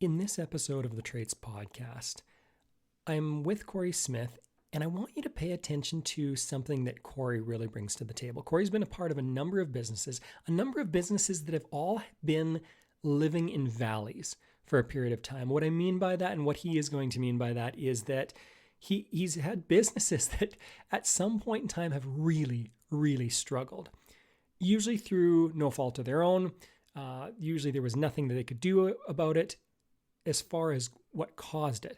In this episode of the Traits Podcast, I'm with Corey Smith, and I want you to pay attention to something that Corey really brings to the table. Corey's been a part of a number of businesses that have all been living in valleys for a period of time. What I mean by that, and what he is going to mean by that, is that he's had businesses that at some point in time have really, really struggled. Usually through no fault of their own. Usually there was nothing that they could do about it as far as what caused it.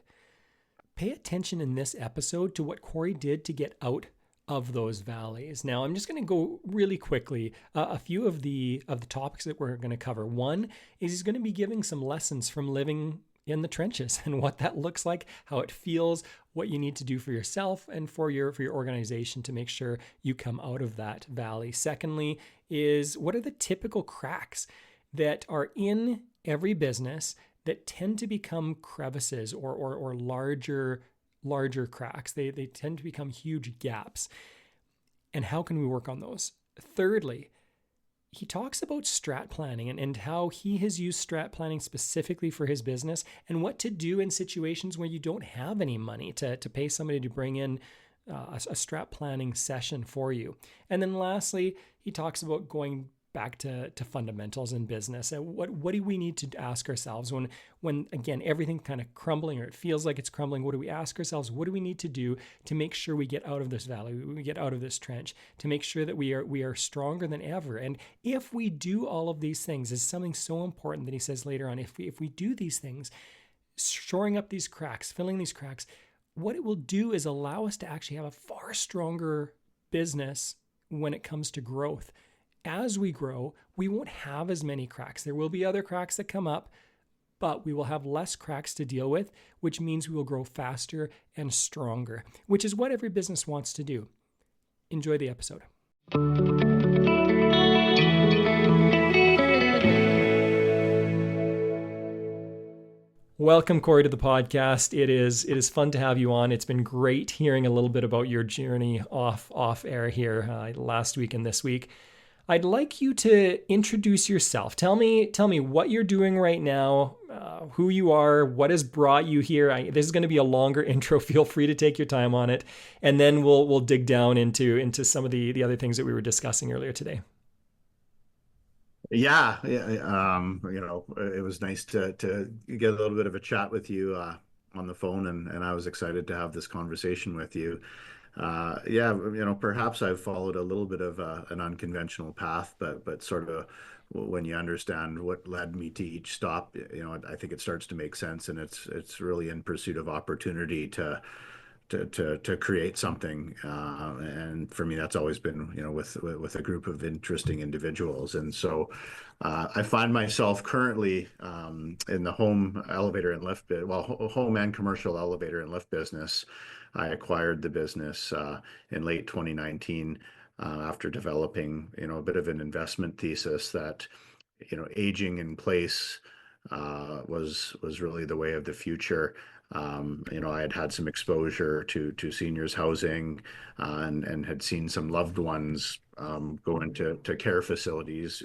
Pay attention in this episode to what Corey did to get out of those valleys. Now, I'm just going to go really quickly. A few of the topics that we're going to cover. One is he's going to be giving some lessons from living in the trenches and what that looks like, how it feels, what you need to do for yourself and for your organization to make sure you come out of that valley. Secondly, is what are the typical cracks that are in every business that tend to become crevices or larger cracks. They tend to become huge gaps. And how can we work on those? Thirdly, he talks about strat planning and how he has used strat planning specifically for his business and what to do in situations where you don't have any money to pay somebody to bring in a strat planning session for you. And then lastly, he talks about going back to fundamentals in business. What do we need to ask ourselves when again, everything kind of crumbling or it feels like it's crumbling? What do we ask ourselves? What do we need to do to make sure we get out of this valley, we get out of this trench, to make sure that we are stronger than ever? And if we do all of these things, is something so important that he says later on, if we do these things, shoring up these cracks, filling these cracks, what it will do is allow us to actually have a far stronger business when it comes to growth. As we grow, we won't have as many cracks. There will be other cracks that come up, but we will have less cracks to deal with, which means we will grow faster and stronger, which is what every business wants to do. Enjoy the episode. Welcome, Corey, to the podcast. It is fun to have you on. It's been great hearing a little bit about your journey off air here last week and this week. I'd like you to introduce yourself. Tell me what you're doing right now, who you are, what has brought you here. This is going to be a longer intro. Feel free to take your time on it, and then we'll dig down into some of the other things that we were discussing earlier today. Yeah. It was nice to get a little bit of a chat with you on the phone, and I was excited to have this conversation with you. Perhaps I've followed a little bit of an unconventional path, but sort of when you understand what led me to each stop, I think it starts to make sense, and it's really in pursuit of opportunity to create something. And for me, that's always been, with a group of interesting individuals. And so I find myself currently in the home elevator and lift, home and commercial elevator and lift business. I acquired the business in late 2019 after developing, a bit of an investment thesis that, aging in place was really the way of the future. I had some exposure to seniors housing and had seen some loved ones go into care facilities,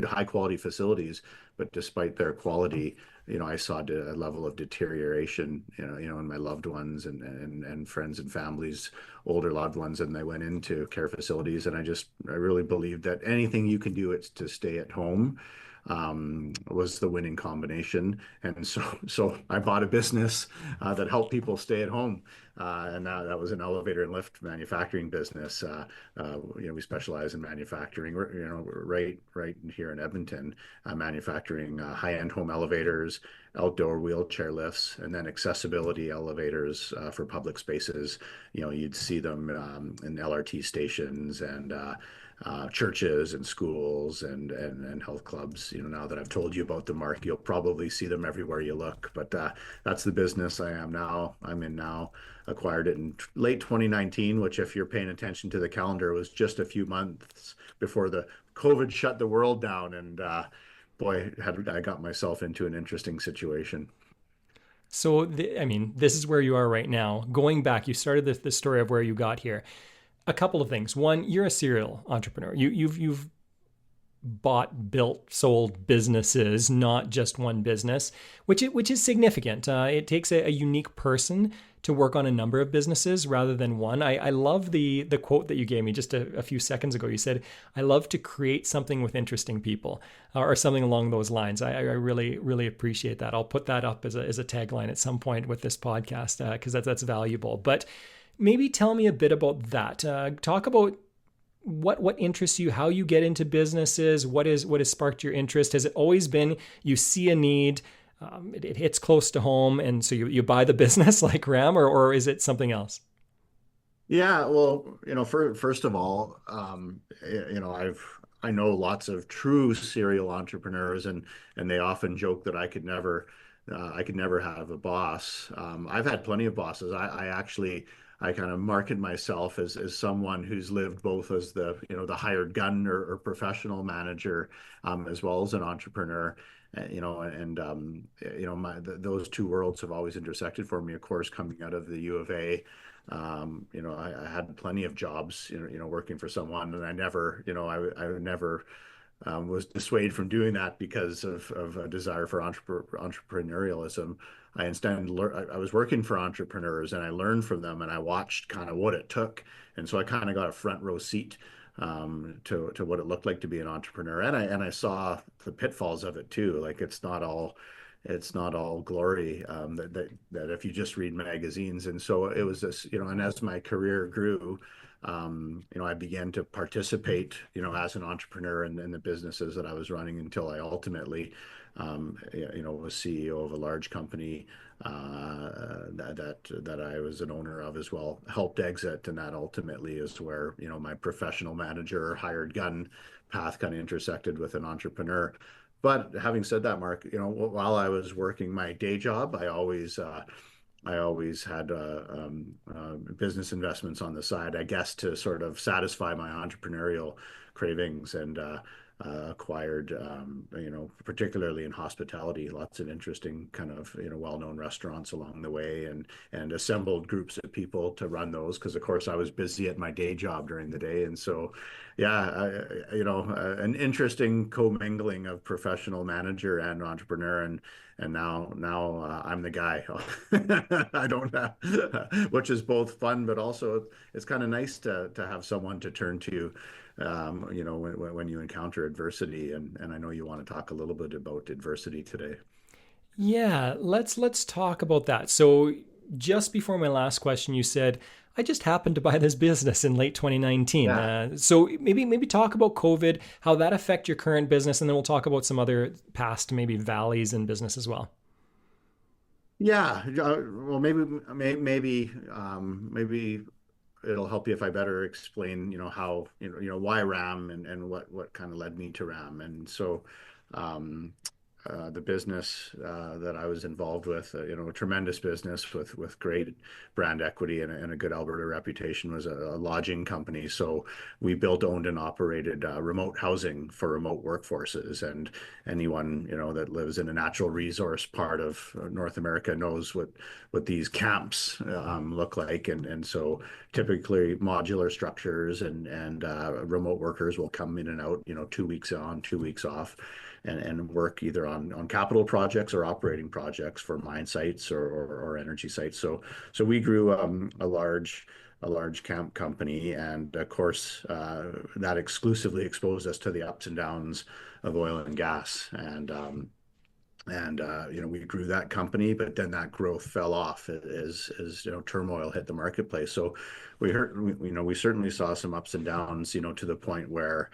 high quality facilities, but despite their quality, I saw a level of deterioration, in my loved ones and friends and families, older loved ones, and they went into care facilities. And I really believed that anything you can do to stay at home was the winning combination. And so I bought a business that helped people stay at home. And that was an elevator and lift manufacturing business. We specialize in manufacturing, right here in Edmonton, manufacturing high-end home elevators, outdoor wheelchair lifts, and then accessibility elevators for public spaces. You'd see them in LRT stations and churches and schools and health clubs. Now that I've told you about the mark, you'll probably see them everywhere you look. But that's the business I'm in now. Acquired it in late 2019, which, if you're paying attention to the calendar, was just a few months before the COVID shut the world down. And I got myself into an interesting situation. So, this is where you are right now. Going back, you started the story of where you got here. A couple of things. One, you're a serial entrepreneur. You've bought, built, sold businesses, not just one business, which is significant. It takes a unique person to work on a number of businesses rather than one. I love the quote that you gave me just a few seconds ago. You said, "I love to create something with interesting people," or something along those lines. I really appreciate that. I'll put that up as a tagline at some point with this podcast because that's valuable. But maybe tell me a bit about that. Talk about what interests you, how you get into businesses, what has sparked your interest. Has it always been you see a need, it hits close to home, and so you buy the business like Ram, or is it something else? Yeah, well, first of all, I know lots of true serial entrepreneurs, and they often joke that I could never have a boss. I've had plenty of bosses. I kind of market myself as someone who's lived both as the hired gun or professional manager, as well as an entrepreneur. Those two worlds have always intersected for me. Of course, coming out of the U of A. I had plenty of jobs, working for someone, and I never was dissuaded from doing that because of a desire for entrepreneurialism. I was working for entrepreneurs, and I learned from them, and I watched kind of what it took, and so I kind of got a front row seat to what it looked like to be an entrepreneur, and I saw the pitfalls of it too. Like it's not all glory, that if you just read magazines. And so it was this, and as my career grew, I began to participate, as an entrepreneur in the businesses that I was running until I ultimately, was CEO of a large company that I was an owner of as well, helped exit, and that ultimately is where, my professional manager hired gun path kind of intersected with an entrepreneur. But having said that, Mark, while I was working my day job, I always had business investments on the side, I guess, to sort of satisfy my entrepreneurial cravings, and acquired, particularly in hospitality, lots of interesting kind of, well-known restaurants along the way, and assembled groups of people to run those because, of course, I was busy at my day job during the day. And so, yeah, an interesting commingling of professional manager and entrepreneur, and now I'm the guy. I don't have, which is both fun, but also it's kind of nice to have someone to turn to, when you encounter adversity. And I know you want to talk a little bit about adversity today. Yeah, let's talk about that. So just before my last question, you said I just happened to buy this business in late 2019. Yeah. So maybe talk about COVID, how that affect your current business, and then we'll talk about some other past maybe valleys in business as well. Yeah. Well, maybe it'll help you if I better explain, how, why RAM, and what kind of led me to RAM. And so, um, the business that I was involved with, a tremendous business with great brand equity and a good Alberta reputation, was a lodging company. So we built, owned, and operated remote housing for remote workforces. And anyone, that lives in a natural resource part of North America knows what these camps look like. And so typically modular structures, and remote workers will come in and out, 2 weeks on, 2 weeks off, and work either on capital projects or operating projects for mine sites or energy sites. So we grew a large camp company, and of course that exclusively exposed us to the ups and downs of oil and gas. And we grew that company, but then that growth fell off as turmoil hit the marketplace. So we certainly saw some ups and downs, to the point where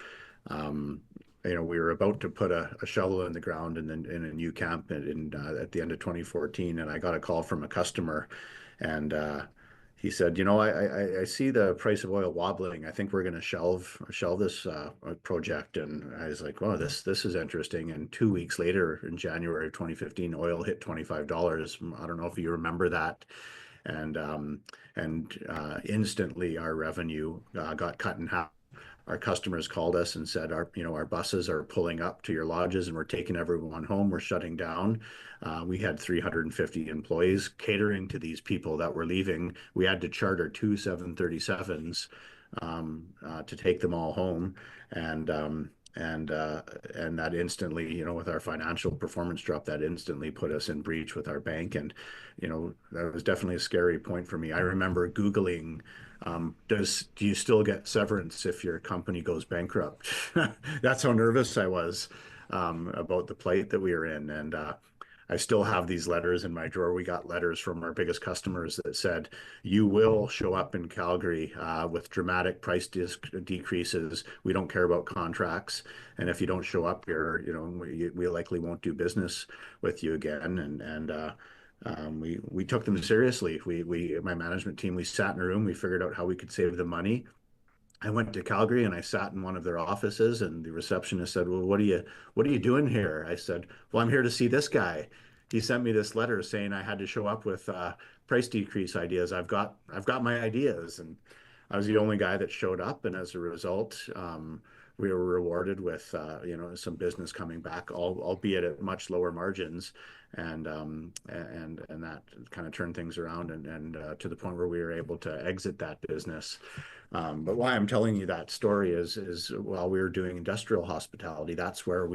um, we were about to put a shovel in the ground in a new camp at the end of 2014, and I got a call from a customer, and he said, I see the price of oil wobbling. I think we're going to shelve this project. And I was like, "Oh, this is interesting." And 2 weeks later, in January of 2015, oil hit $25. I don't know if you remember that. And instantly our revenue got cut in half. Our customers called us and said, our buses are pulling up to your lodges, and we're taking everyone home. We're shutting down. We had 350 employees catering to these people that were leaving. We had to charter two 737s to take them all home. And and that instantly, with our financial performance drop, that instantly put us in breach with our bank. And that was definitely a scary point for me. I remember Googling, do you still get severance if your company goes bankrupt? That's how nervous I was about the plight that we were in. And I still have these letters in my drawer. We got letters from our biggest customers that said, "You will show up in Calgary with dramatic price decreases. We don't care about contracts, and if you don't show up here, we likely won't do business with you again." We took them seriously. My management team, we sat in a room. We figured out how we could save the money. I went to Calgary and I sat in one of their offices, and the receptionist said, "Well, what are you doing here?" I said, "Well, I'm here to see this guy. He sent me this letter saying I had to show up with price decrease ideas. I've got my ideas." And I was the only guy that showed up, and as a result, we were rewarded with some business coming back, albeit at much lower margins, and that kind of turned things around, and to the point where we were able to exit that business. But why I'm telling you that story is while we were doing industrial hospitality, that's where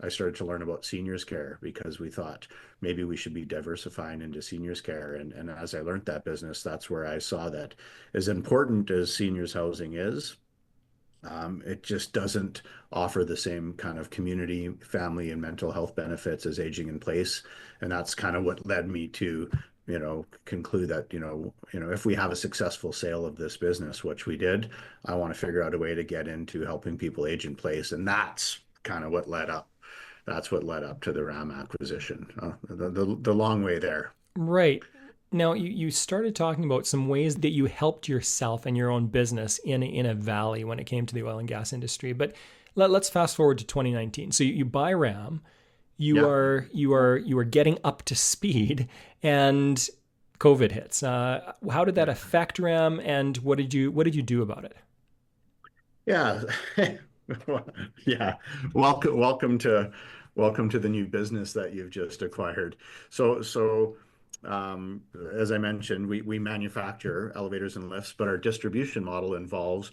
I started to learn about seniors care, because we thought maybe we should be diversifying into seniors care. And as I learned that business, that's where I saw that as important as seniors housing is, it just doesn't offer the same kind of community, family, and mental health benefits as aging in place. And that's kind of what led me to, conclude that, if we have a successful sale of this business, which we did, I want to figure out a way to get into helping people age in place. And that's kind of what led up. That's what led up to the RAM acquisition. The long way there. Right. Now, you started talking about some ways that you helped yourself and your own business in a valley when it came to the oil and gas industry. But let's fast forward to 2019. So you buy RAM, you Yeah. are getting up to speed, and COVID hits. How did that affect RAM, and what did you do about it? Yeah. Yeah. Welcome to the new business that you've just acquired. So, as I mentioned, we manufacture elevators and lifts, but our distribution model involves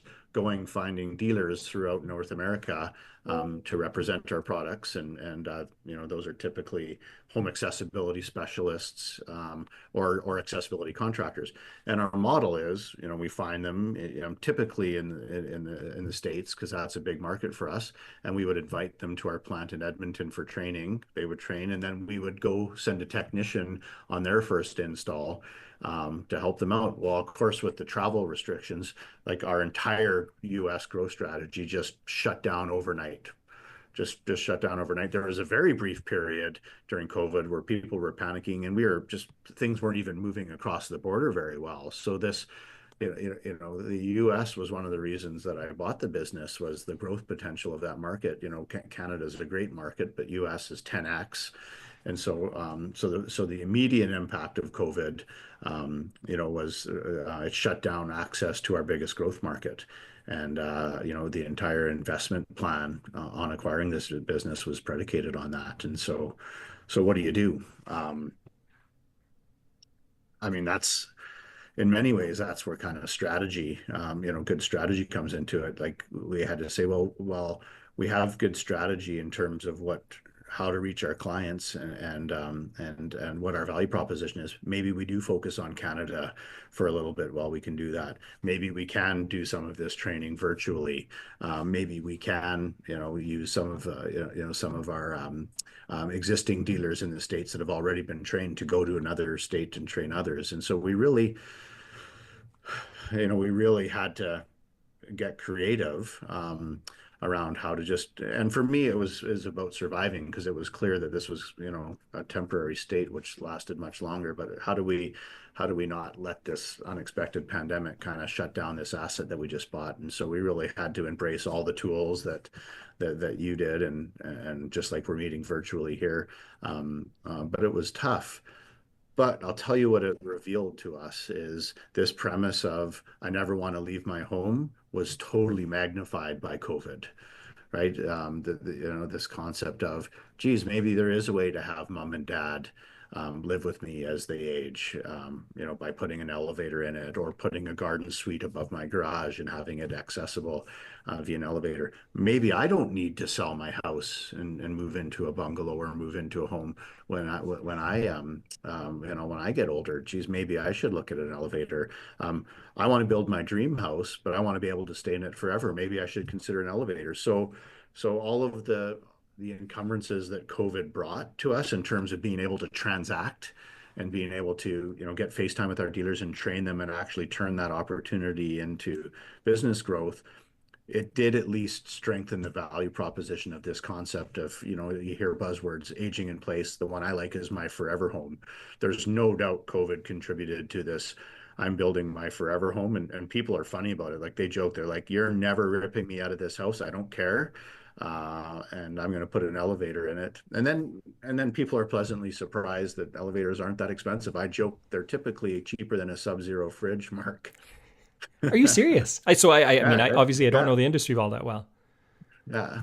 finding dealers throughout North America to represent our products, and those are typically home accessibility specialists, or accessibility contractors. And our model is, we find them, typically in the States, because that's a big market for us, and we would invite them to our plant in Edmonton for training. They would train, and then we would go send a technician on their first install, to help them out. Well, of course, with the travel restrictions, like, our entire U.S. growth strategy just shut down overnight. Just shut down overnight. There was a very brief period during COVID where people were panicking, and things weren't even moving across the border very well. So the U.S. was one of the reasons that I bought the business, was the growth potential of that market. Canada is a great market, but U.S. is 10x. And so the immediate impact of COVID, was it shut down access to our biggest growth market. And the entire investment plan on acquiring this business was predicated on that. And so what do you do? I mean, that's in many ways, that's where kind of strategy, good strategy comes into it. Like, we had to say, well, we have good strategy in terms of how to reach our clients, and what our value proposition is. Maybe we do focus on Canada for a little bit while we can do that. Maybe we can do some of this training virtually. Maybe we can, use some of our existing dealers in the States that have already been trained to go to another state and train others. And so we really had to get creative, around how to and for me, it was about surviving, because it was clear that this was, a temporary state which lasted much longer. But how do we not let this unexpected pandemic kind of shut down this asset that we just bought? And so we really had to embrace all the tools that you did, and just like we're meeting virtually here. But it was tough. But I'll tell you what it revealed to us is this premise of I never want to leave my home was totally magnified by COVID, right? This concept of, geez, maybe there is a way to have mom and dad live with me as they age, by putting an elevator in it or putting a garden suite above my garage and having it accessible via an elevator. Maybe I don't need to sell my house and move into a bungalow or move into a home when I get older. Geez, maybe I should look at an elevator. I want to build my dream house, but I want to be able to stay in it forever. Maybe I should consider an elevator. So all of the encumbrances that COVID brought to us in terms of being able to transact and being able to, get FaceTime with our dealers and train them and actually turn that opportunity into business growth, it did at least strengthen the value proposition of this concept of, you hear buzzwords, aging in place. The one I like is my forever home. There's no doubt COVID contributed to this. I'm building my forever home, and people are funny about it. Like they joke, they're like, "You're never ripping me out of this house. I don't care." And I'm going to put an elevator in it. And then people are pleasantly surprised that elevators aren't that expensive. I joke they're typically cheaper than a Sub-Zero fridge, Mark. Are you serious? I mean, Yeah, I obviously I don't yeah, know the industry all that well. yeah,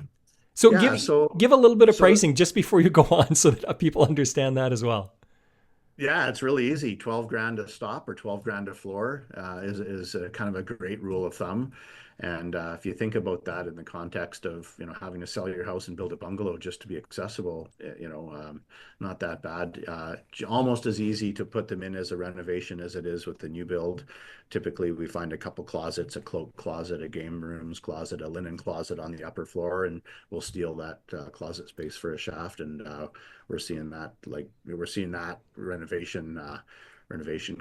So yeah. give a little bit of So pricing just before you go on, so that people understand that as well. Yeah, it's really easy. 12 grand to stop or 12 grand to floor is kind of a great rule of thumb. And if you think about that in the context of, having to sell your house and build a bungalow just to be accessible, not that bad. Almost as easy to put them in as a renovation as it is with the new build. Typically, we find a couple closets, a cloak closet, a game rooms closet, a linen closet on the upper floor, and we'll steal that closet space for a shaft. And we're seeing that renovation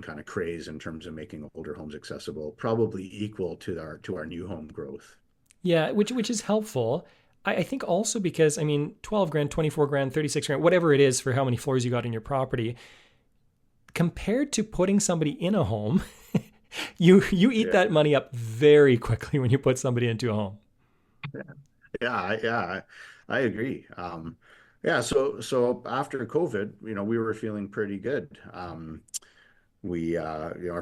kind of craze in terms of making older homes accessible, probably equal to our new home growth. Yeah, which is helpful. I think also because I mean, 12 grand, 24 grand, 36 grand, whatever it is for how many floors you got in your property, compared to putting somebody in a home, you eat Yeah, that money up very quickly when you put somebody into a home. yeah, I agree. Yeah, so after COVID, we were feeling pretty good. Our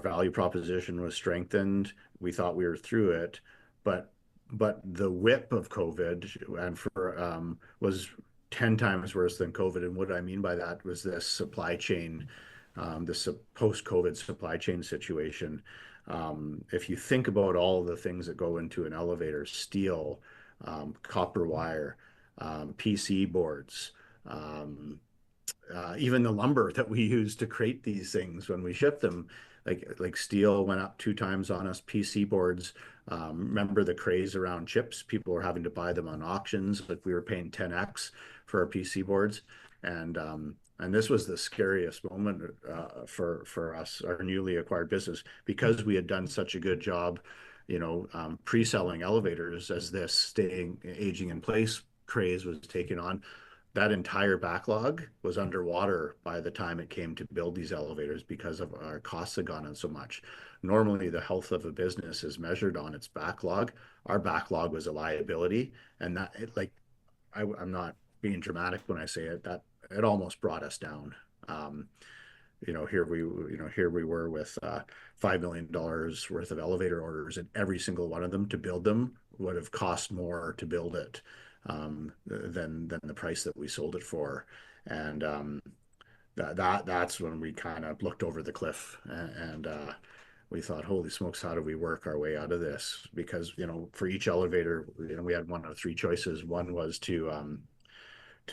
value proposition was strengthened. We thought we were through it, but the whip of COVID was 10 times worse than COVID. And what I mean by that was this supply chain, this post-COVID supply chain situation. If you think about all the things that go into an elevator, steel, copper wire, PC boards, um, even the lumber that we use to create these things when we ship them, like steel went up 2 times on us. PC boards, remember the craze around chips? People were having to buy them on auctions. Like we were paying 10x for our PC boards, and this was the scariest moment for us, our newly acquired business, because we had done such a good job, pre-selling elevators as this staying aging in place craze was taken on. That entire backlog was underwater by the time it came to build these elevators because of our costs had gone up so much. Normally, the health of a business is measured on its backlog. Our backlog was a liability, and I'm not being dramatic when I say it, that it almost brought us down. Um, here we were with $5 million worth of elevator orders, and every single one of them to build them would have cost more to build it than the price that we sold it for. And that's when we kind of looked over the cliff, and we thought, holy smokes, how do we work our way out of this? Because, for each elevator, we had one of three choices. One was to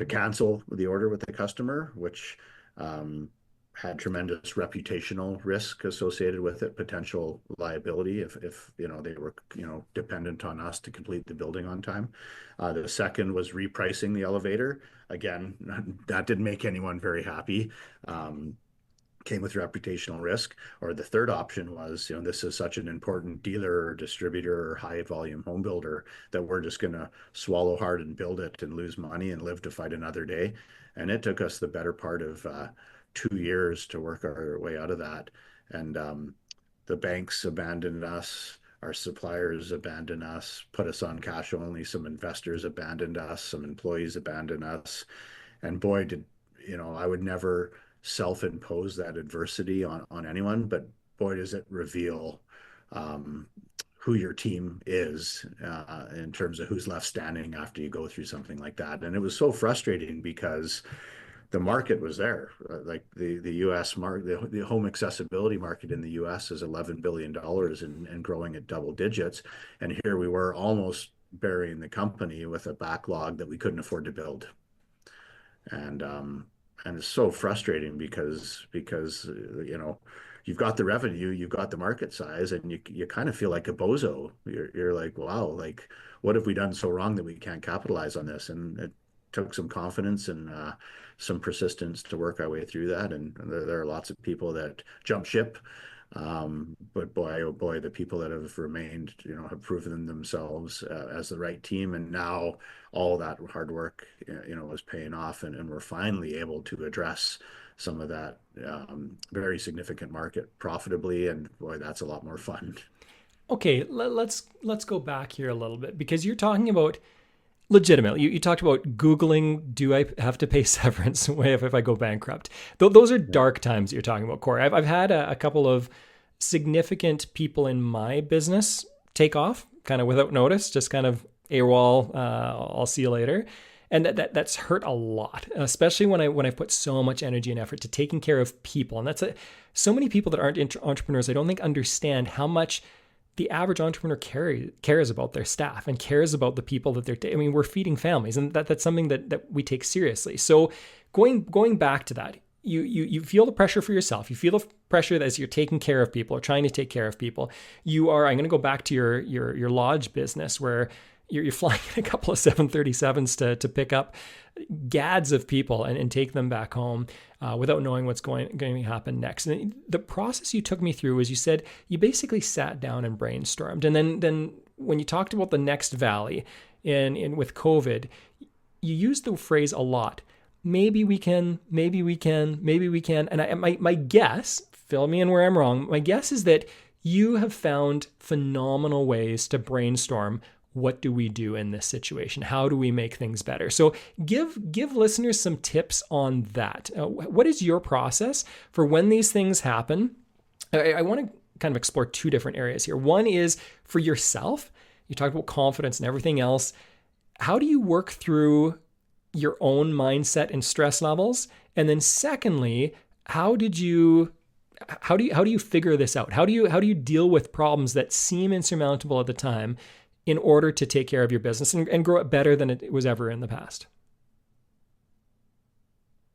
cancel the order with the customer, which um, had tremendous reputational risk associated with it, potential liability if they were dependent on us to complete the building on time. The second was repricing the elevator. Again, that didn't make anyone very happy. Um, Came with reputational risk. Or the third option was, this is such an important dealer or distributor or high volume home builder that we're just going to swallow hard and build it and lose money and live to fight another day. And it took us the better part of 2 years to work our way out of that. And the banks abandoned us. Our suppliers abandoned us, put us on cash only. Some investors abandoned us. Some employees abandoned us. And boy, I would never self-impose that adversity on anyone, but boy, does it reveal um, who your team is in terms of who's left standing after you go through something like that. And it was so frustrating because the market was there. Like the U.S. market, the home accessibility market in the U.S. is $11 billion and growing at double digits. And here we were almost burying the company with a backlog that we couldn't afford to build. And and it's so frustrating because you've got the revenue, you've got the market size, and you kind of feel like a bozo. You're like, wow, like what have we done so wrong that we can't capitalize on this? And it took some confidence and some persistence to work our way through that. And there are lots of people that jump ship. But boy, oh boy, the people that have remained, have proven themselves as the right team. And now all that hard work, is paying off, and we're finally able to address some of that very significant market profitably. And boy, that's a lot more fun. Okay, let's go back here a little bit because you're talking about legitimately. You talked about Googling, do I have to pay severance if I go bankrupt? Those are Yeah. dark times that you're talking about, Corey. I've had a couple of significant people in my business take off kind of without notice, just kind of AWOL, I'll see you later. And that's hurt a lot, especially when I put so much energy and effort to taking care of people. And so many people that aren't entrepreneurs, I don't think understand how much the average entrepreneur cares about their staff and cares about the people that I mean, we're feeding families, and that's something that we take seriously. So going back to that, you feel the pressure for yourself. You feel the pressure as you're taking care of people or trying to take care of people. I'm going to go back to your lodge business where you're flying in a couple of 737s to pick up gads of people and take them back home without knowing what's going to happen next. And the process you took me through is you said you basically sat down and brainstormed. And then when you talked about the next valley in with COVID, you used the phrase a lot. Maybe we can, maybe we can, maybe we can. And my guess, fill me in where I'm wrong, my guess is that you have found phenomenal ways to brainstorm what do we do in this situation? How do we make things better? So give listeners some tips on that. What is your process for when these things happen? I want to kind of explore two different areas here. One is for yourself. You talked about confidence and everything else. How do you work through your own mindset and stress levels? And then secondly, how do you figure this out? How do you deal with problems that seem insurmountable at the time in order to take care of your business and grow it better than it was ever in the past?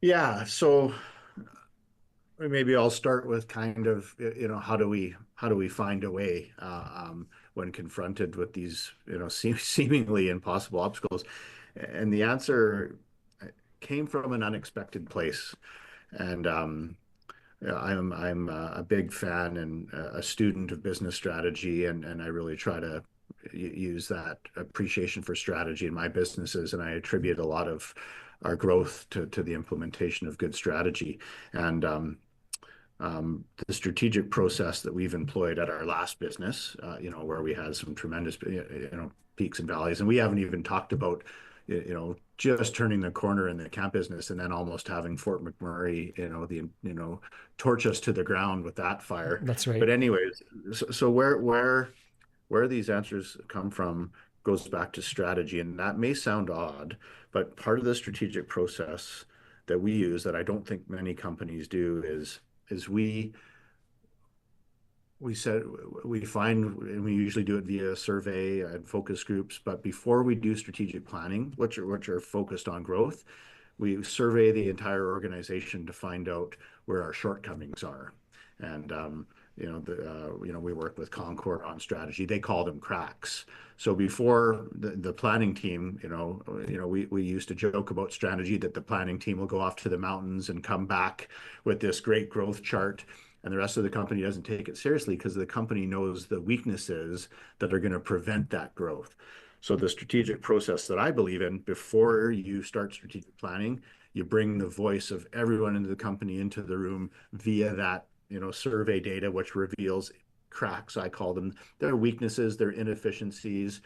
Yeah. So maybe I'll start with kind of, how do we find a way when confronted with these, seemingly impossible obstacles? And the answer came from an unexpected place. And yeah, I'm a big fan and a student of business strategy, and I really try to use that appreciation for strategy in my businesses, and I attribute a lot of our growth to the implementation of good strategy. And the strategic process that we've employed at our last business, where we had some tremendous, peaks and valleys, and we haven't even talked about, just turning the corner in the camp business and then almost having Fort McMurray, torch us to the ground with that fire. That's right. But anyways, so where these answers come from goes back to strategy, and that may sound odd, but part of the strategic process that we use that I don't think many companies do is we said we find, and we usually do it via survey and focus groups, but before we do strategic planning, which are focused on growth, we survey the entire organization to find out where our shortcomings are. And we work with Concord on strategy. They call them cracks. So before the planning team, we used to joke about strategy that the planning team will go off to the mountains and come back with this great growth chart, and the rest of the company doesn't take it seriously because the company knows the weaknesses that are going to prevent that growth. So the strategic process that I believe in before you start strategic planning, you bring the voice of everyone in the company into the room via that, survey data, which reveals cracks, I call them. Their weaknesses, their inefficiencies,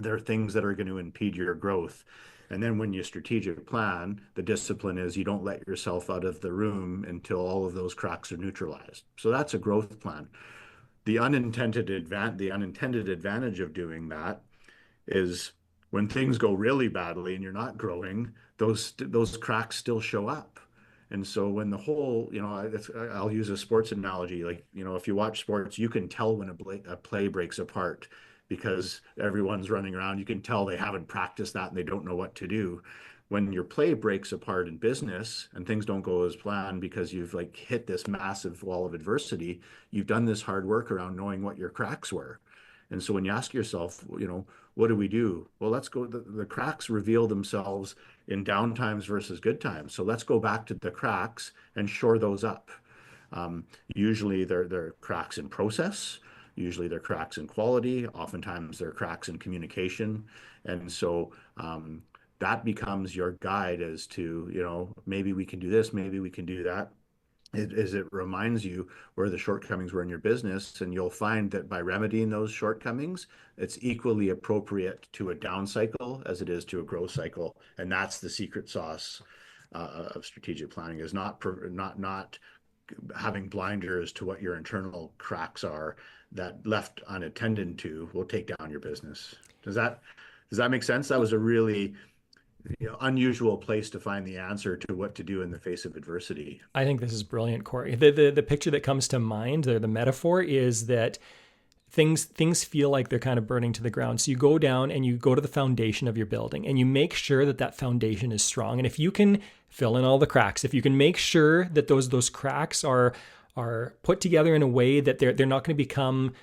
they're things that are going to impede your growth. And then when you strategic plan, the discipline is you don't let yourself out of the room until all of those cracks are neutralized. So that's a growth plan. The unintended advantage of doing that is When things go really badly and you're not growing, those cracks still show up. And so when the whole, I'll use a sports analogy. Like, if you watch sports, you can tell when a play breaks apart because everyone's running around. You can tell they haven't practiced that and they don't know what to do. When your play breaks apart in business and things don't go as planned because you've like hit this massive wall of adversity, you've done this hard work around knowing what your cracks were. And so when you ask yourself, what do we do? Well, let's go. The cracks reveal themselves in down times versus good times. So let's go back to the cracks and shore those up. Usually they're cracks in process. Usually they're cracks in quality. Oftentimes they're cracks in communication. And so that becomes your guide as to, maybe we can do this, maybe we can do that. It reminds you where the shortcomings were in your business, and you'll find that by remedying those shortcomings, it's equally appropriate to a down cycle as it is to a growth cycle, and that's the secret sauce of strategic planning is not having blinders to what your internal cracks are that left unattended to will take down your business. Does that make sense? That was a really unusual place to find the answer to what to do in the face of adversity. I think this is brilliant, Corey. The picture that comes to mind, the metaphor is that things feel like they're kind of burning to the ground. So you go down and you go to the foundation of your building and you make sure that that foundation is strong. And if you can fill in all the cracks, if you can make sure that those cracks are put together in a way that they're not going to become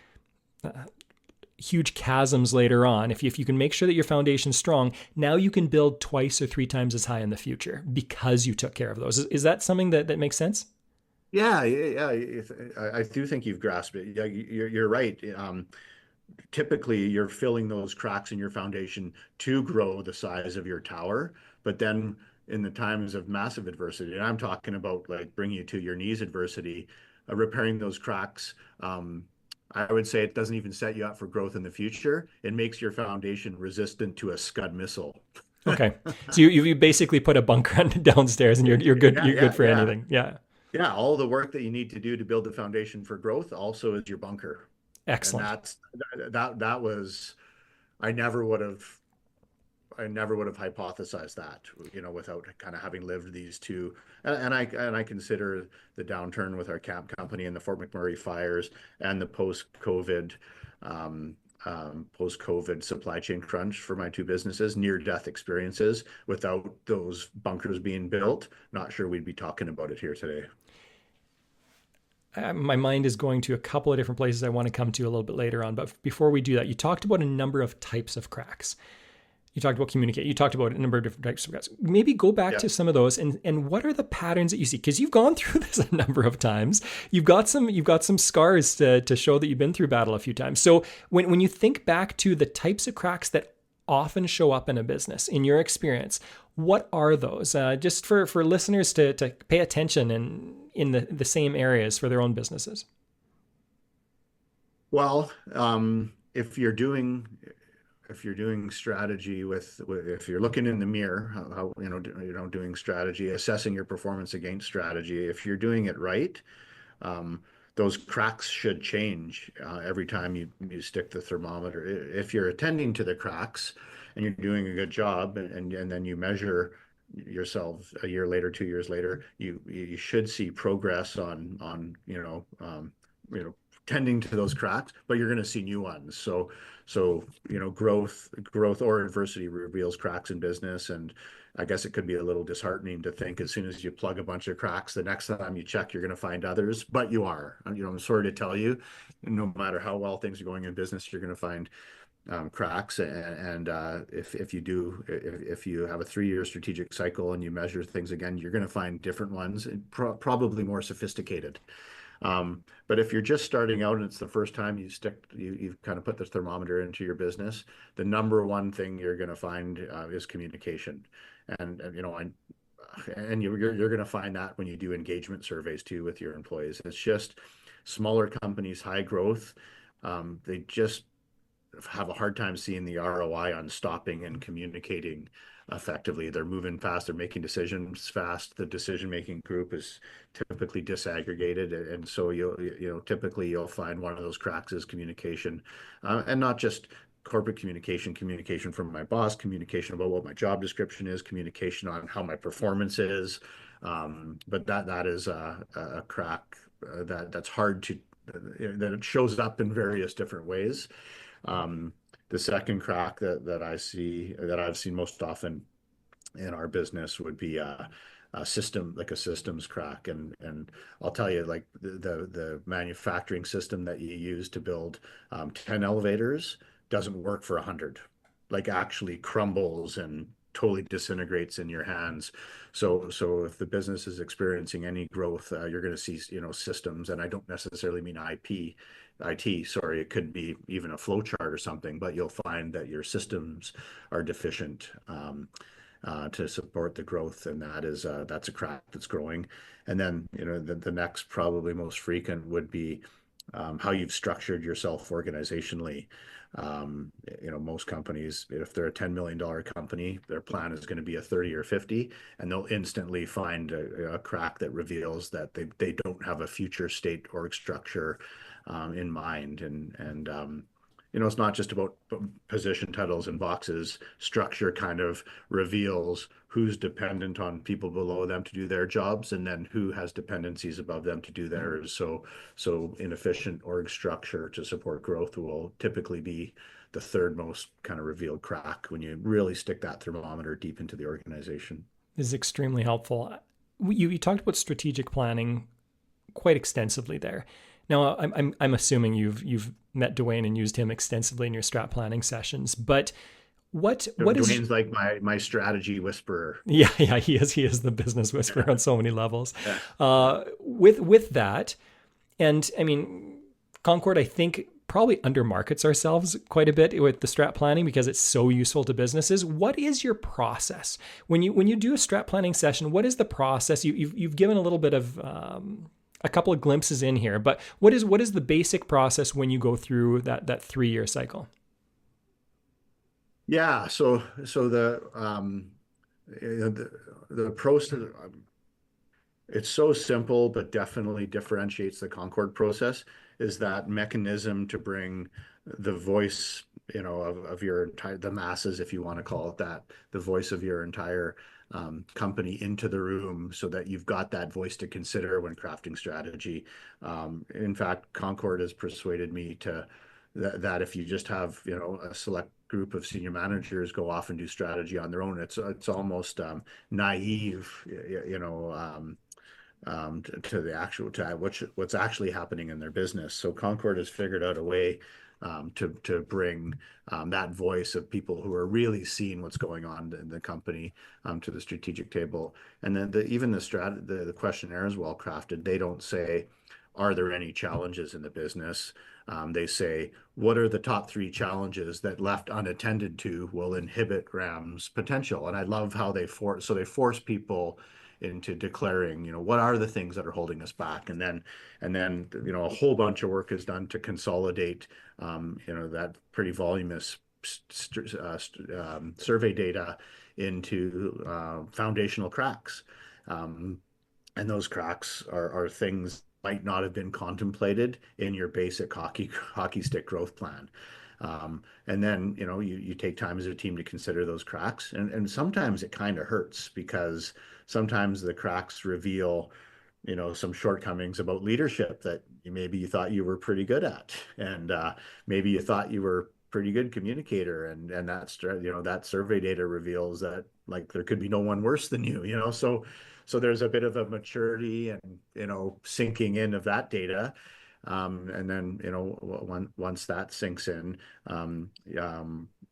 huge chasms later on. If you can make sure that your foundation's strong, now you can build twice or three times as high in the future because you took care of those. Is that something that makes sense? Yeah, yeah, I do think you've grasped it. Yeah, you're right. Typically, you're filling those cracks in your foundation to grow the size of your tower. But then in the times of massive adversity, and I'm talking about like bringing you to your knees adversity, repairing those cracks, I would say it doesn't even set you up for growth in the future. It makes your foundation resistant to a Scud missile. Okay. So you basically put a bunker downstairs and you're good, Yeah, you're good yeah, for yeah. anything. Yeah. Yeah, all the work that you need to do to build the foundation for growth also is your bunker. And Excellent. that was I never would have I never would have hypothesized that, without kind of having lived these two. And I consider the downturn with our camp company and the Fort McMurray fires and the um, post-COVID supply chain crunch for my two businesses, near-death experiences. Without those bunkers being built, not sure we'd be talking about it here today. My mind is going to a couple of different places I want to come to a little bit later on. But before we do that, you talked about a number of types of cracks. You talked about communicate. You talked about a number of different types of cracks. Maybe go back Yeah. to some of those and what are the patterns that you see? Because you've gone through this a number of times. You've got some scars to show that you've been through battle a few times. So when you think back to the types of cracks that often show up in a business, in your experience, what are those? Just for listeners to pay attention and in the same areas for their own businesses. Well, if you're doing strategy if you're looking in the mirror, doing strategy, assessing your performance against strategy, if you're doing it right, um, those cracks should change every time you stick the thermometer. If you're attending to the cracks and you're doing a good job, and then you measure yourself a year later, 2 years later, you should see progress on you know tending to those cracks, but you're going to see new ones. So growth or adversity reveals cracks in business, and I guess it could be a little disheartening to think as soon as you plug a bunch of cracks, the next time you check, you're going to find others. But you are. I'm sorry to tell you, no matter how well things are going in business, you're going to find cracks. And if you have a 3-year strategic cycle and you measure things again, you're going to find different ones, and probably more sophisticated. But if you're just starting out and it's the first time you've kind of put the thermometer into your business, the number one thing you're going to find is communication. And you're going to find that when you do engagement surveys too with your employees. It's just smaller companies, high growth. They just have a hard time seeing the ROI on stopping and communicating effectively. They're moving fast, they're making decisions fast. The decision-making group is typically disaggregated, and so typically you'll find one of those cracks is communication, and not just corporate communication, communication from my boss, communication about what my job description is, communication on how my performance is. But that is a crack that's hard to that it shows up in various different ways. The second crack that I see that I've seen most often in our business would be a system like a systems crack, and I'll tell you, like the manufacturing system that you use to build 10 elevators doesn't work for 100, like actually crumbles and totally disintegrates in your hands. So if the business is experiencing any growth, you're going to see, systems, and I don't necessarily mean IT, sorry, it could be even a flow chart or something, but you'll find that your systems are deficient. To support the growth, and that's a crack that's growing. And then the next probably most frequent would be how you've structured yourself organizationally. Most companies, if they're a $10 million company, their plan is going to be a 30 or 50, and they'll instantly find a crack that reveals that they don't have a future state org structure in mind. It's not just about position titles and boxes. Structure kind of reveals who's dependent on people below them to do their jobs, and then who has dependencies above them to do theirs. So inefficient org structure to support growth will typically be the third most kind of revealed crack when you really stick that thermometer deep into the organization. This is extremely helpful. You talked about strategic planning quite extensively there. Now, I'm assuming you've met Dwayne and used him extensively in your strat planning sessions. But what Dwayne's like my strategy whisperer. Yeah, he is the business whisperer on so many levels. Yeah. With that, and I mean, Concord, I think probably undermarkets ourselves quite a bit with the strat planning because it's so useful to businesses. What is your process when you do a strat planning session? What is the process? You've given a little bit of a couple of glimpses in here, but what is the basic process when you go through that 3-year cycle? Yeah, so the process, it's so simple, but definitely differentiates the Concord process, is that mechanism to bring the voice, of your entire, the masses, if you want to call it that, the voice of your entire company into the room so that you've got that voice to consider when crafting strategy. In fact, Concord has persuaded me that if you just have, a select group of senior managers go off and do strategy on their own, it's almost naive, to the actual what's actually happening in their business. So Concord has figured out a way to bring that voice of people who are really seeing what's going on in the company to the strategic table. And then even the questionnaire is well crafted. They don't say, are there any challenges in the business? They say, what are the top 3 challenges that left unattended to will inhibit Graham's potential? And I love how they force people into declaring, what are the things that are holding us back? And then, a whole bunch of work is done to consolidate, that pretty voluminous survey data into foundational cracks. And those cracks are things might not have been contemplated in your basic hockey stick growth plan. And then, you take time as a team to consider those cracks. And sometimes it kind of hurts because sometimes the cracks reveal, some shortcomings about leadership that maybe you thought you were pretty good at. And maybe you thought you were pretty good communicator. And that survey data reveals that like there could be no one worse than you, so there's a bit of a maturity and, sinking in of that data. And then, once that sinks in,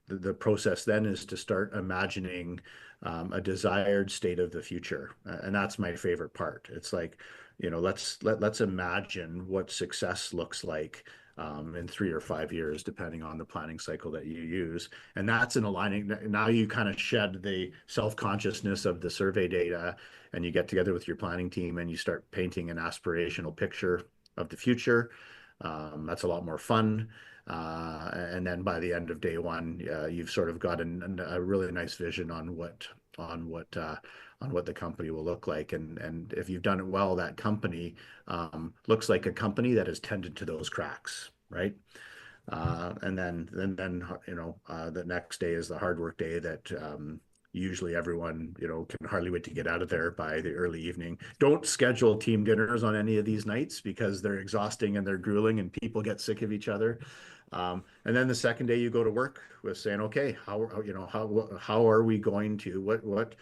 the process then is to start imagining a desired state of the future. And that's my favorite part. It's like, let's imagine what success looks like in 3 or 5 years, depending on the planning cycle that you use. And that's in aligning. Now you kind of shed the self-consciousness of the survey data and you get together with your planning team and you start painting an aspirational picture of the future. That's a lot more fun. And then by the end of day one, you've sort of got a really nice vision on what the company will look like. And if you've done it well, that company looks like a company that has tended to those cracks, right? And then the next day is the hard work day that usually everyone can hardly wait to get out of there by the early evening. Don't schedule team dinners on any of these nights because they're exhausting and they're grueling and people get sick of each other. And then the second day you go to work with saying, okay, how are we going to what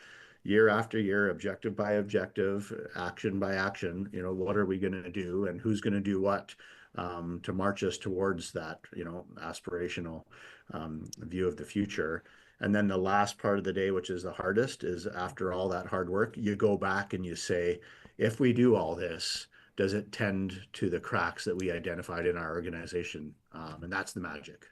year after year, objective by objective, action by action, what are we going to do and who's going to do what to march us towards that, aspirational view of the future. And then the last part of the day, which is the hardest, is after all that hard work, you go back and you say, if we do all this, does it tend to the cracks that we identified in our organization? And that's the magic.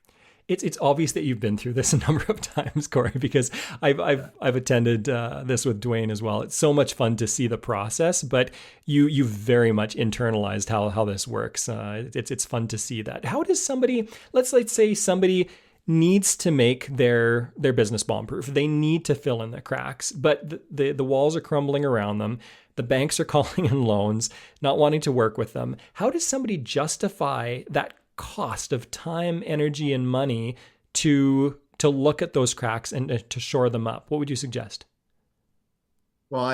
It's obvious that you've been through this a number of times, Corey, because I've attended this with Dwayne as well. It's so much fun to see the process, but you very much internalized how this works. It's fun to see that. How does somebody, let's say somebody needs to make their business bomb proof. They need to fill in the cracks, but the walls are crumbling around them. The banks are calling in loans, not wanting to work with them. How does somebody justify that cost of time, energy, and money to look at those cracks and to shore them up? What would you suggest? Well,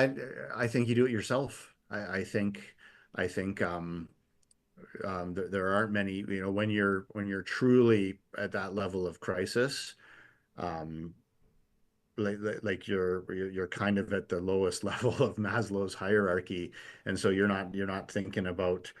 I think you do it yourself. I think there aren't many, when you're truly at that level of crisis, um, like you're kind of at the lowest level of Maslow's hierarchy, and so you're not thinking about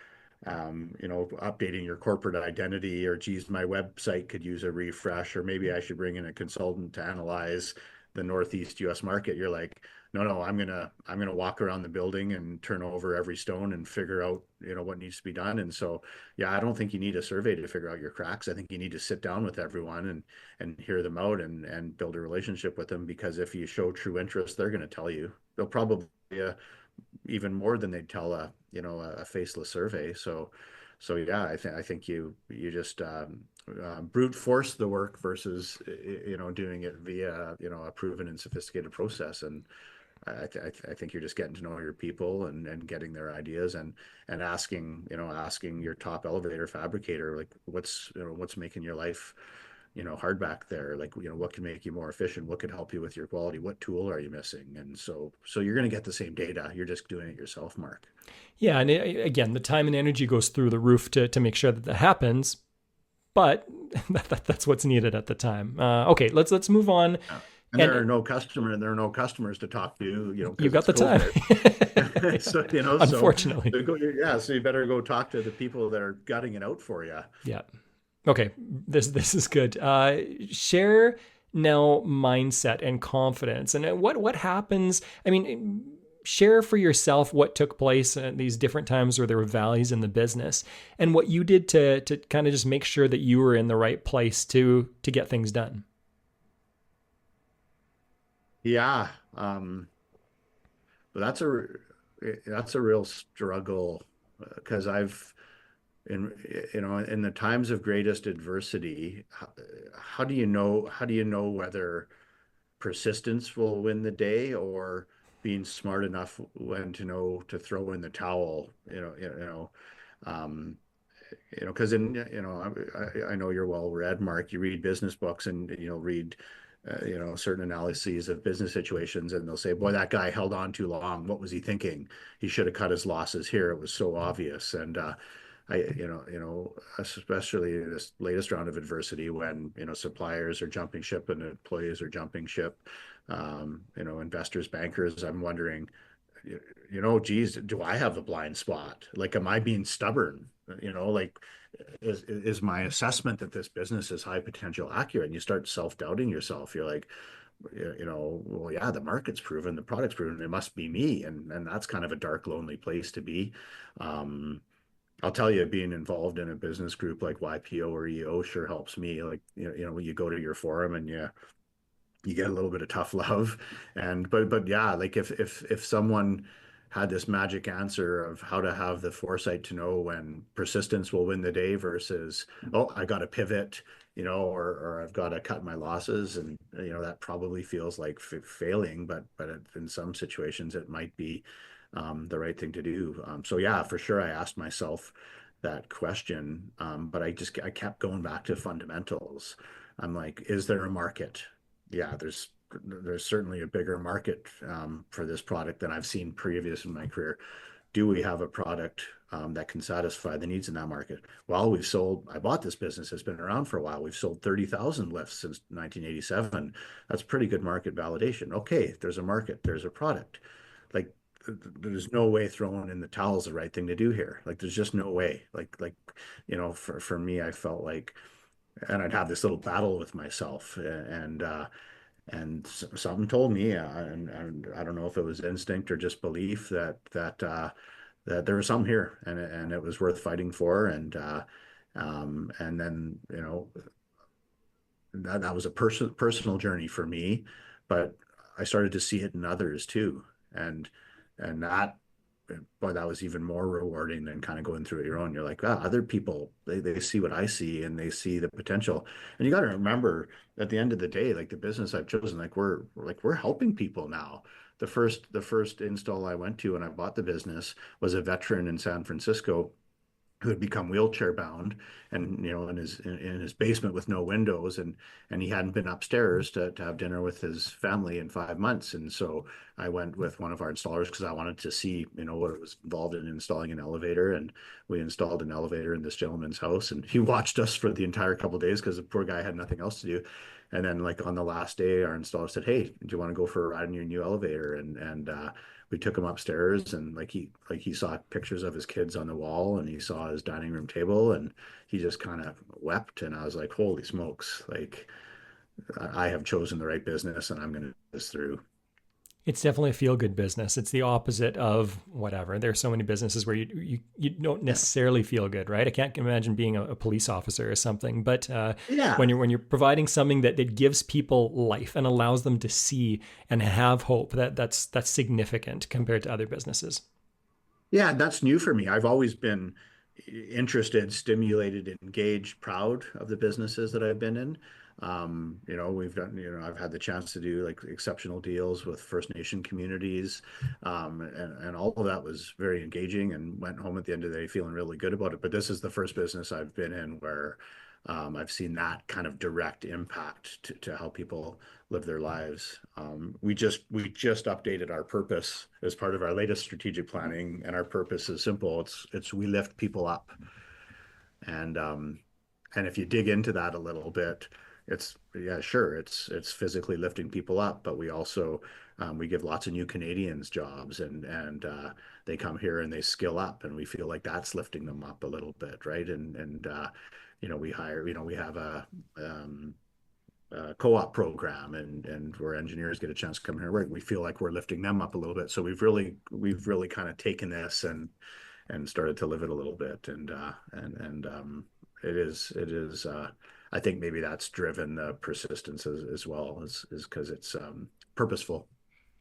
updating your corporate identity or geez, my website could use a refresh, or maybe I should bring in a consultant to analyze the Northeast US market. You're like, no, I'm gonna walk around the building and turn over every stone and figure out, what needs to be done. And so, yeah, I don't think you need a survey to figure out your cracks. I think you need to sit down with everyone and hear them out and build a relationship with them, because if you show true interest, they're going to tell you. They'll probably even more than they'd tell a faceless survey. So yeah, I think you just brute force the work versus doing it via a proven and sophisticated process. And I think you're just getting to know your people and getting their ideas and asking your top elevator fabricator, like, what's making your life hard back there, like, what can make you more efficient, what could help you with your quality, what tool are you missing? And so you're going to get the same data, you're just doing it yourself, Mark. Yeah, and again, the time and energy goes through the roof to make sure that that happens, but that's what's needed at the time. Okay, let's move on. Yeah. And And there are no customers to talk to, you because got it's the time. COVID. Unfortunately. So you better go talk to the people that are gutting it out for you. Yeah. Okay, this is good. Share now mindset and confidence, and what happens. I mean, share for yourself what took place at these different times where there were valleys in the business, and what you did to kind of just make sure that you were in the right place to get things done. Yeah. But that's a real struggle, because I've in in the times of greatest adversity, how do you know whether persistence will win the day, or being smart enough when to know to throw in the towel, um, because I know you're well read, Mark. You read business books and read certain analyses of business situations, and they'll say, "Boy, that guy held on too long. What was he thinking? He should have cut his losses here. It was so obvious." And especially in this latest round of adversity, when suppliers are jumping ship and employees are jumping ship, investors, bankers. I'm wondering, geez, do I have a blind spot? Like, am I being stubborn? Like, is my assessment that this business is high potential accurate? And you start self-doubting yourself. You're like, well, yeah, the market's proven, the product's proven, it must be me. And that's kind of a dark, lonely place to be. Um, I'll tell you, being involved in a business group like YPO or EO sure helps me. Like, when you go to your forum and you get a little bit of tough love. And but yeah, like, if someone had this magic answer of how to have the foresight to know when persistence will win the day versus, oh, I got to pivot, or I've got to cut my losses. And that probably feels like failing, but in some situations it might be the right thing to do. So yeah, for sure, I asked myself, that question. But I kept going back to fundamentals. I'm like, is there a market? Yeah, there's certainly a bigger market for this product than I've seen previous in my career. Do we have a product that can satisfy the needs in that market? Well, I bought this business, it's been around for a while. We've sold 30,000 lifts since 1987. That's pretty good market validation. Okay, there's a market, there's a product. Like, there's no way throwing in the towel is the right thing to do here. Like, there's just no way. For me, I felt like, and I'd have this little battle with myself, and something told me, and I don't know if it was instinct or just belief that there was something here, and it was worth fighting for, and then that was a personal journey for me, but I started to see it in others too, and that, boy, that was even more rewarding than kind of going through it your own. You're like, wow, other people, they see what I see and they see the potential. And you got to remember, at the end of the day, like the business I've chosen, we're helping people now. The first install I went to when I bought the business was a veteran in San Francisco who had become wheelchair bound, and in his basement with no windows, and he hadn't been upstairs to have dinner with his family in 5 months. And so I went with one of our installers because I wanted to see what it was involved in installing an elevator. And we installed an elevator in this gentleman's house, and he watched us for the entire couple of days because the poor guy had nothing else to do. And then, like, on the last day, our installer said, "Hey, do you want to go for a ride in your new elevator?" And we took him upstairs, and like he saw pictures of his kids on the wall, and he saw his dining room table, and he just kind of wept. And I was like, holy smokes, like, I have chosen the right business, and I'm going to do this through. It's definitely a feel good business. It's the opposite of whatever. There's so many businesses where you don't Yeah. necessarily feel good, right? I can't imagine being a police officer or something, but Yeah. when you're providing something that gives people life and allows them to see and have hope, that's significant compared to other businesses. Yeah, that's new for me. I've always been interested, stimulated, engaged, proud of the businesses that I've been in. I've had the chance to do like exceptional deals with First Nation communities, and all of that was very engaging, and went home at the end of the day feeling really good about it. But this is the first business I've been in where I've seen that kind of direct impact to how people live their lives. We just updated our purpose as part of our latest strategic planning, and our purpose is simple. It's we lift people up, and if you dig into that a little bit, it's, yeah, sure, it's physically lifting people up, but we also we give lots of new Canadians jobs, and they come here and they skill up, and we feel like that's lifting them up a little bit, right? We have a co-op program, and where engineers get a chance to come here. We feel like we're lifting them up a little bit. So we've really kind of taken this and started to live it a little bit. And it is I think maybe that's driven the persistence as well, is because it's purposeful.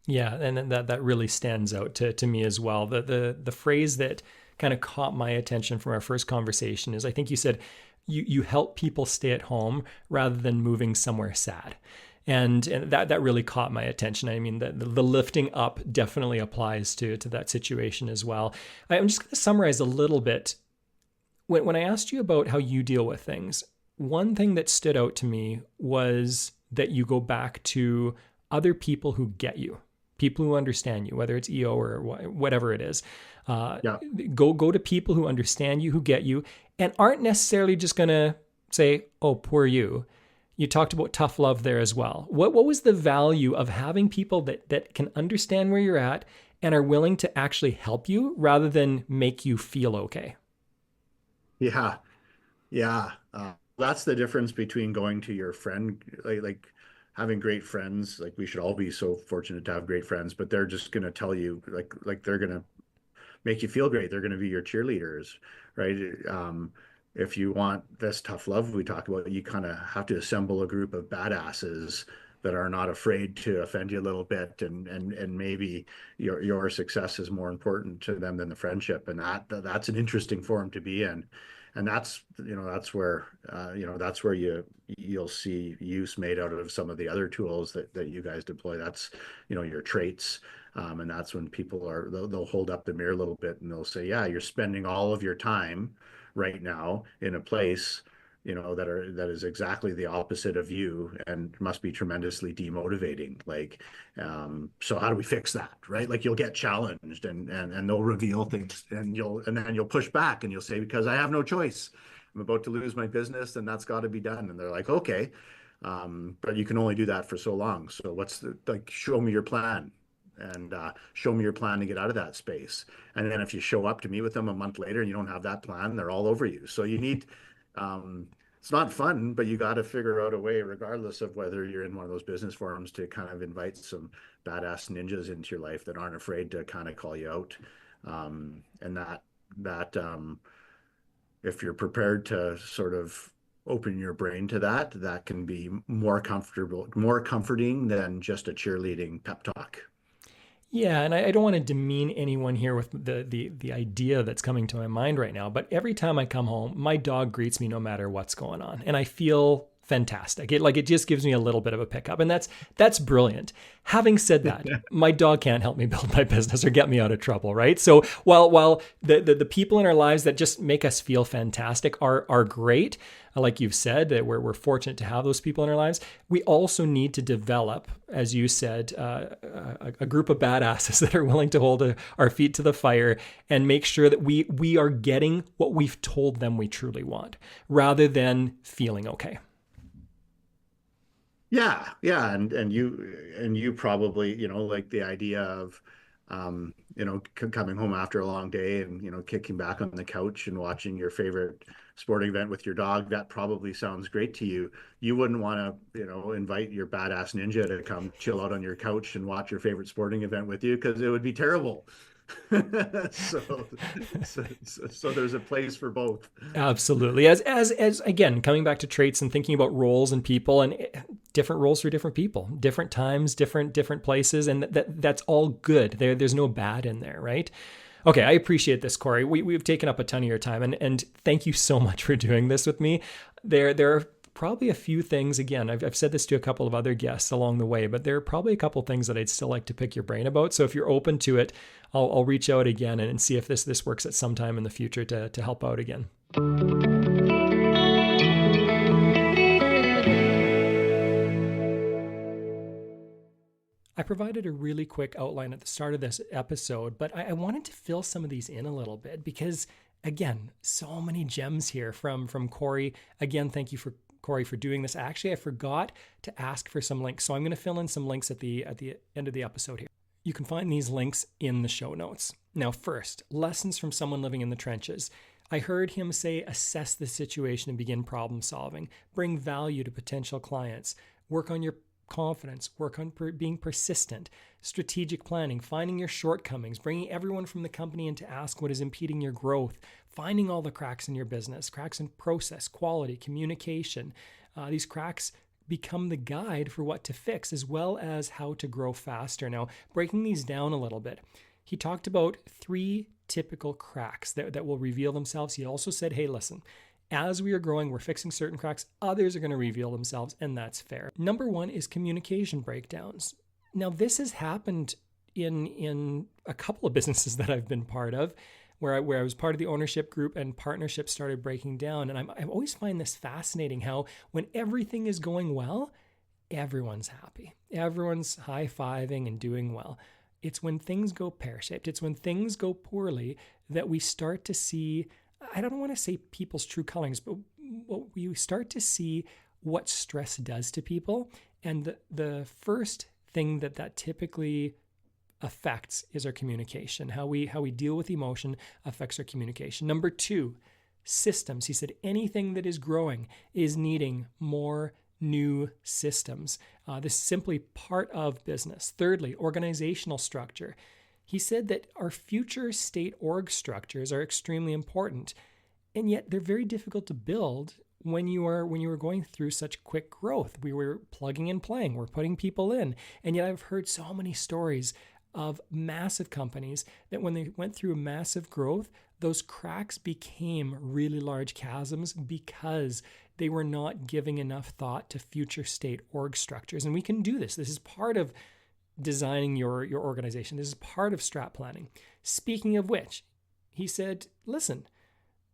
Yeah, and that really stands out to me as well. The phrase that kind of caught my attention from our first conversation is, I think you said you help people stay at home rather than moving somewhere sad. And that really caught my attention. I mean, the lifting up definitely applies to that situation as well. I'm just going to summarize a little bit. When I asked you about how you deal with things, one thing that stood out to me was that you go back to other people who get you, people who understand you, whether it's EO or whatever it is. Uh, Yeah. go to people who understand you, who get you, and aren't necessarily just going to say, "Oh, poor you." You talked about tough love there as well. What was the value of having people that can understand where you're at and are willing to actually help you rather than make you feel okay? Yeah. Yeah. That's the difference between going to your friend, like having great friends. Like, we should all be so fortunate to have great friends, but they're just going to tell you, like they're going to make you feel great. They're going to be your cheerleaders, right? If you want this tough love we talk about, you kind of have to assemble a group of badasses that are not afraid to offend you a little bit, and maybe your success is more important to them than the friendship, and that's an interesting forum to be in. And that's where you'll see use made out of some of the other tools that you guys deploy. That's your traits. And that's when people they'll hold up the mirror a little bit, and they'll say, yeah, you're spending all of your time right now in a place, that is exactly the opposite of you and must be tremendously demotivating. Like, so how do we fix that, right? Like you'll get challenged and they'll reveal things and then you'll push back and you'll say, because I have no choice. I'm about to lose my business and that's got to be done. And they're like, okay. But you can only do that for so long. So show me your plan and show me your plan to get out of that space. And then if you show up to meet with them a month later and you don't have that plan, they're all over you. So it's not fun, but you got to figure out a way, regardless of whether you're in one of those business forums, to kind of invite some badass ninjas into your life that aren't afraid to kind of call you out. And that if you're prepared to sort of open your brain to that, that can be more comforting than just a cheerleading pep talk. Yeah, and I don't want to demean anyone here with the idea that's coming to my mind right now, but every time I come home, my dog greets me no matter what's going on, and I feel fantastic. It just gives me a little bit of a pickup, and that's brilliant. Having said that, my dog can't help me build my business or get me out of trouble, right? So while the people in our lives that just make us feel fantastic are great, like you've said, that we're fortunate to have those people in our lives, we also need to develop, as you said, a group of badasses that are willing to hold our feet to the fire and make sure that we are getting what we've told them we truly want, rather than feeling okay. Yeah, yeah, and you probably, like the idea of, coming home after a long day and kicking back on the couch and watching your favorite sporting event with your dog. That probably sounds great to you. You wouldn't want to, invite your badass ninja to come chill out on your couch and watch your favorite sporting event with you because it would be terrible. so, so there's a place for both. Absolutely. As again, coming back to traits and thinking about roles and people, and different roles for different people, different times, different places, and that's all good. There's no bad in there, right? Okay, I appreciate this, Corey. We've taken up a ton of your time, and thank you so much for doing this with me. There are probably a few things, again, I've said this to a couple of other guests along the way, but there are probably a couple things that I'd still like to pick your brain about. So if you're open to it, I'll reach out again and see if this works at some time in the future to help out again. I provided a really quick outline at the start of this episode, but I wanted to fill some of these in a little bit because, again, so many gems here from Corey. Again, thank you, Corey, for doing this. Actually, I forgot to ask for some links, so I'm going to fill in some links at the end of the episode here. You can find these links in the show notes. Now, first, lessons from someone living in the trenches. I heard him say, assess the situation and begin problem solving, bring value to potential clients, work on your confidence, work on being persistent, strategic planning, finding your shortcomings, bringing everyone from the company in to ask what is impeding your growth, finding all the cracks in your business, cracks in process, quality, communication. These cracks become the guide for what to fix, as well as how to grow faster. Now, breaking these down a little bit, he talked about 3 typical cracks that will reveal themselves. He also said, hey, listen, as we are growing, we're fixing certain cracks, others are going to reveal themselves, and that's fair. Number 1 is communication breakdowns. Now, this has happened in a couple of businesses that I've been part of, where I was part of the ownership group and partnerships started breaking down. And I always find this fascinating how when everything is going well, everyone's happy. Everyone's high-fiving and doing well. It's when things go pear-shaped, it's when things go poorly that we start to see, I don't want to say people's true colors, but we start to see what stress does to people. And the first thing that typically affects is our communication. How we deal with emotion affects our communication. Number 2, systems. He said anything that is growing is needing more new systems. This is simply part of business. Thirdly, organizational structure. He said that our future state org structures are extremely important, and yet they're very difficult to build when you are going through such quick growth. We were plugging and playing, we're putting people in, and yet I've heard so many stories of massive companies that when they went through massive growth, those cracks became really large chasms because they were not giving enough thought to future state org structures. And we can do this. This is part of designing your organization. This is part of strat planning. Speaking of which, he said, listen,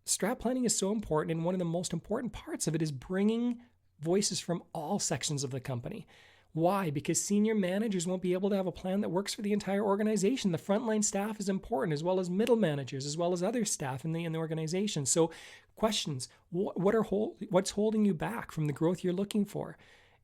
strat planning is so important, and one of the most important parts of it is bringing voices from all sections of the company. Why? Because senior managers won't be able to have a plan that works for the entire organization. The frontline staff is important, as well as middle managers, as well as other staff in the organization. So questions, what's holding you back from the growth you're looking for?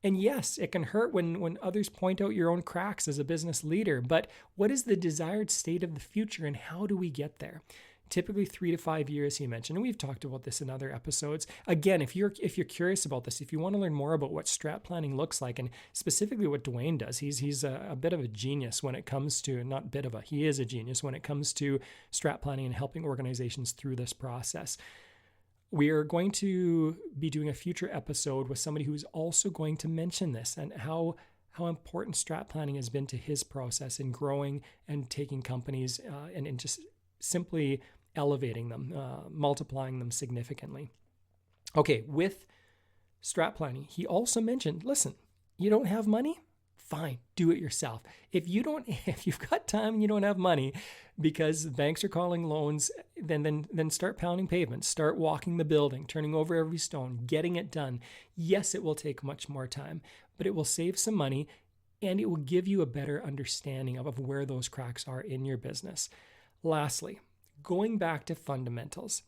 And yes, it can hurt when others point out your own cracks as a business leader, but what is the desired state of the future, and how do we get there? Typically 3 to 5 years, he mentioned, and we've talked about this in other episodes. Again, if you're curious about this, if you want to learn more about what strat planning looks like, and specifically what Dwayne does, he's a bit of a genius when it comes to, not bit of a, he is a genius when it comes to strat planning and helping organizations through this process. We are going to be doing a future episode with somebody who's also going to mention this and how important strat planning has been to his process in growing and taking companies and just simply elevating them, multiplying them significantly. Okay, with strat planning, he also mentioned, listen, you don't have money? Fine, do it yourself. If you've got time and you don't have money because banks are calling loans, then start pounding pavement, start walking the building, turning over every stone, getting it done. Yes, it will take much more time, but it will save some money, and it will give you a better understanding of where those cracks are in your business. Lastly, going back to fundamentals,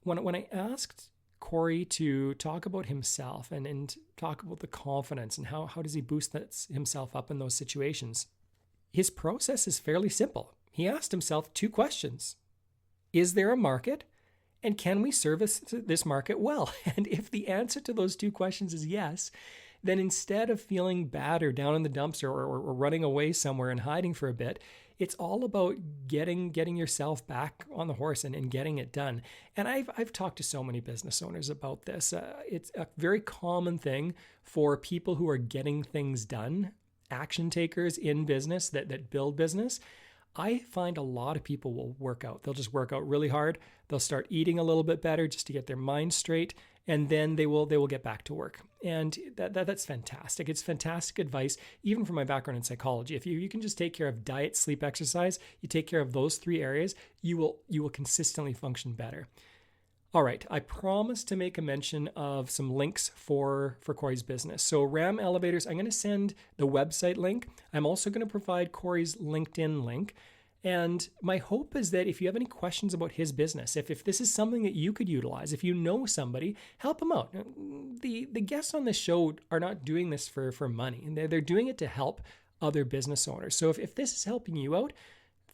when I asked Corey to talk about himself and talk about the confidence and how does he boost himself up in those situations, his process is fairly simple. He asked himself 2 questions. Is there a market? And can we service this market well? And if the answer to those 2 questions is yes, then instead of feeling bad or down in the dumps or running away somewhere and hiding for a bit, it's all about getting yourself back on the horse and getting it done. And I've talked to so many business owners about this. It's a very common thing for people who are getting things done, action takers in business that build business. I find a lot of people will work out. They'll just work out really hard. They'll start eating a little bit better just to get their mind straight, and then they will get back to work. And that's fantastic. It's fantastic advice, even from my background in psychology. If you can just take care of diet, sleep, exercise, you take care of those 3 areas, you will consistently function better. All right, I promised to make a mention of some links for Corey's business. So RAM Elevators, I'm going to send the website link. I'm also going to provide Corey's LinkedIn link. And my hope is that if you have any questions about his business, if this is something that you could utilize, if you know somebody, help him out. The guests on this show are not doing this for money. They're doing it to help other business owners. So if this is helping you out,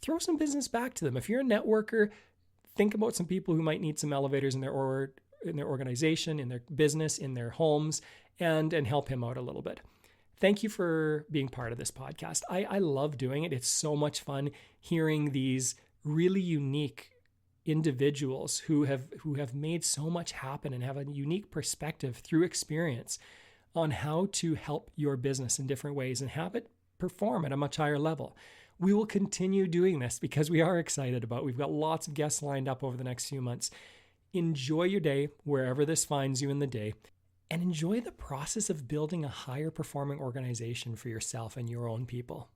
throw some business back to them. If you're a networker, think about some people who might need some elevators in their organization, in their business, in their homes, and help him out a little bit. Thank you for being part of this podcast. I love doing it. It's so much fun hearing these really unique individuals who have made so much happen and have a unique perspective through experience on how to help your business in different ways and have it perform at a much higher level. We will continue doing this because we are excited about it. We've got lots of guests lined up over the next few months. Enjoy your day wherever this finds you in the day, and enjoy the process of building a higher performing organization for yourself and your own people.